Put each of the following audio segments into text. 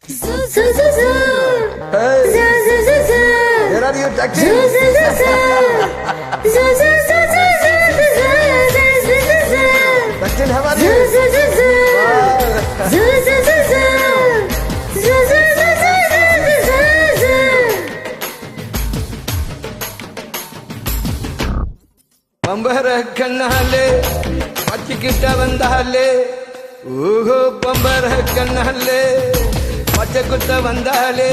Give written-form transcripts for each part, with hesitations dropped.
Where are you taxi? Dustin, how are you? பம்பர கண்ணாலே பச்சிக்கிட்ட வந்தாலே ஓஹோ பம்பர கண்ணாலே பச்சை குத்த வந்தாலே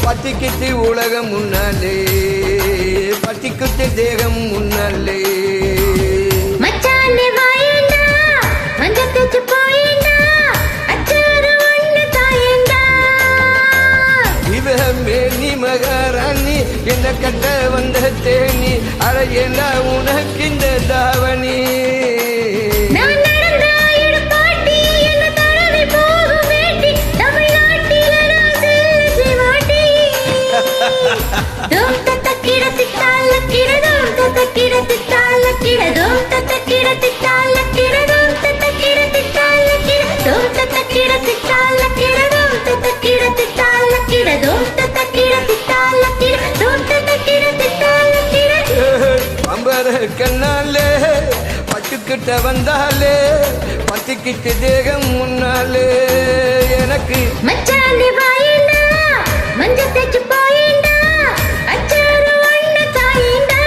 பத்திக்கிட்டு உலகம் முன்னாலே பத்திக்கிட்டு தேகம் முன்னாலே மச்சானே வாயேண்டா மஞ்சத்தேச்சு போயேண்டா அச்சாரு ஒண்ணு தாயேண்டா இவமே நீ மகாராணி என்ன கட்ட வந்த தேனி அழையேண்டா உனக்கு இந்த தாவணி நான் நடந்த இடுப்பாட்டி என்ன தடவி போகும் வேட்டி தமிழ்நாட்டில நான் செல்லுச்சி வாட்டி தோம் தத்தக்கிட திட்டால கிடதோம் தத்தக்கிட திட்டால கிடதோம் தத்தக்கிட திட்டால கிடதோம் தத்தக்கிட திட்டால கிடதோம் தத்தக்கிட திட்டால கிடதோம் தத்தக்கிட திட்டால கிடதோம் தத்தக்கிட திட்டால கிடதோம் தத்தக்கிட திட்டால கிட பம்பர கண்ணாலே பட்டுக்கிட்ட வந்தாலே பத்திக்கிட்டு தேகம் முன்னாலே எனக்கு மச்சானே வாயேண்டா மஞ்சத்தேச்சு போயேண்டா அச்சாரு ஒண்ணு தாயேண்டா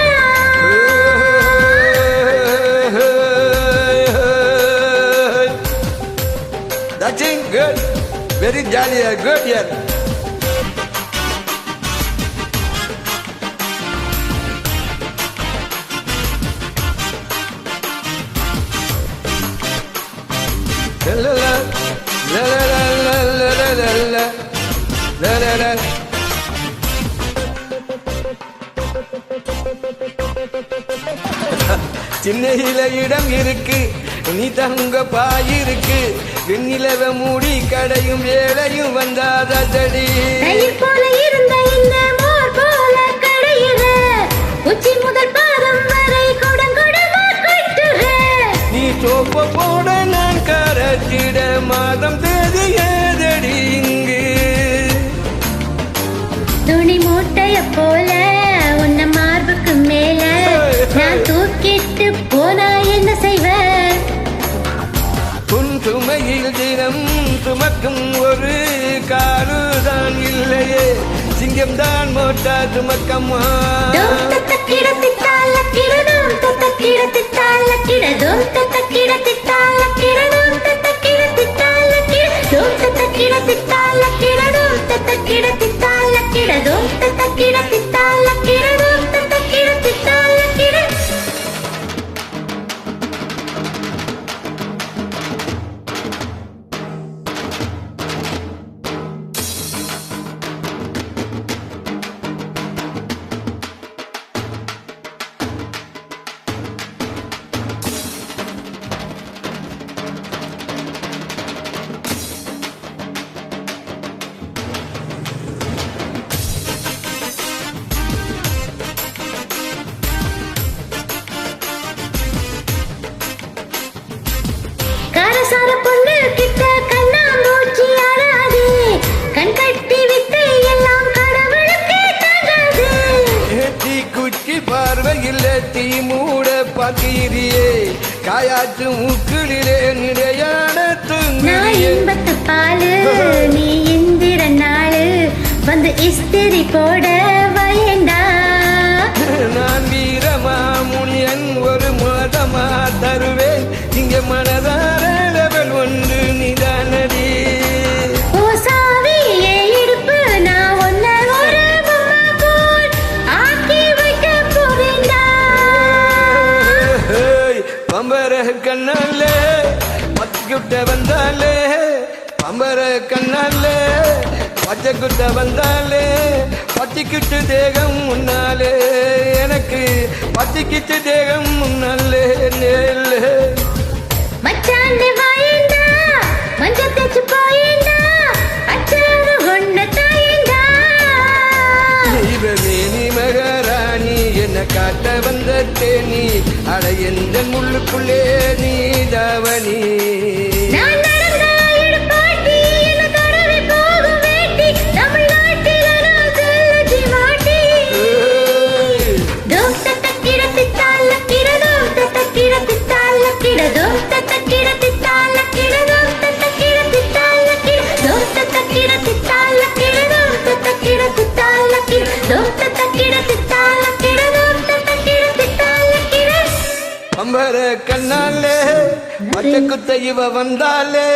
That's it, good. Very jolly, good here. La la la la la la la la la la la la la. சின்னையில இடம் இருக்கு நீ தங்க பாயிருக்கு வெண்ணிலவ மூடி கடையும் வேலையும் வந்தாதடி தயிர் போல இருந்த இந்த மோர் போல கடையுற உச்சி முதல் பாதம் வரை குடங்குடமா கொட்டுற நீ சோப்ப போட நான் கரத்திட மாதம் தேதி ஏதடி இங்கு துணி மூட்டைய போல உன்ன மார்புக்கு மேல நான் தூக்கிட்டு போனா என்ன செய்வ உன் சுமையில் தினம் சுமக்கும் ஒரு காலுதான் இல்லையே சிங்கம் தான் மோட்டா சுமக்கம்மா தோம் தத்தக்கிட திட்டால கிடதோம் தத்தக்கிட திட்டால கிடதோம் தத்தக்கிட திட்டால கிடதோம் தத்தக்கிட திட்டால கிடதோம் தத்தக்கிட திட்டால கிடதோம் தத்தக்கிட திட்டால கிடதோம் தத்தக்கிட திட்டால கிடதோம் தத்தக்கிட திட்டால கிட காரசார பொண்ணு கிட்ட கண்ணாமூச்சி ஆடாது கண் கட்டி விட்டு எல்லாம் கடவுளுக்கே தங்காது தீ குச்சி பார்வையில் தீ மூட பாக்கிறியே காயாற்று மூக்கிலே நிறையான நான் தூங்கியே இன்பத்து பாலு நீ இந்திர நாளு வந்து இஸ்திரி போட வயண்டா நான் வீரமா முனியன் ஒரு மாதமா தருவேன் இங்க மனதார லெவல் ஒன்று நிதானடி ஓ சாவி ஏ இடுப்பு நான் ஒன்ன ஒரு பொம்மை போல் ஆக்கி வைக்க போவேண்டா பம்பர கண்ணாலே பத்துக்கிட்ட வந்தாலே பம்பர கண்ணாலே பச்சை குத்த வந்தாலே பத்திக்கிட்டு தேகம் முன்னாலே எனக்கு பத்திக்கிட்டு தேகம் முன்னாலே நேலே மச்சானே வாயேண்டா மஞ்சத்தேச்சு போயேண்டா அச்சாரு ஒண்ணு தாயேண்டா இவமே நீ மகாராணி என்ன காட்ட வந்த தேனி அட எந்த முள்ளுக்குள்ளே நீ தாவணி நான் நடந்த இடுப்பாட்டி என்ன தடவி போகுவே அம்பர கண்ணாலே பச்சை குத்த இவ வந்தாலே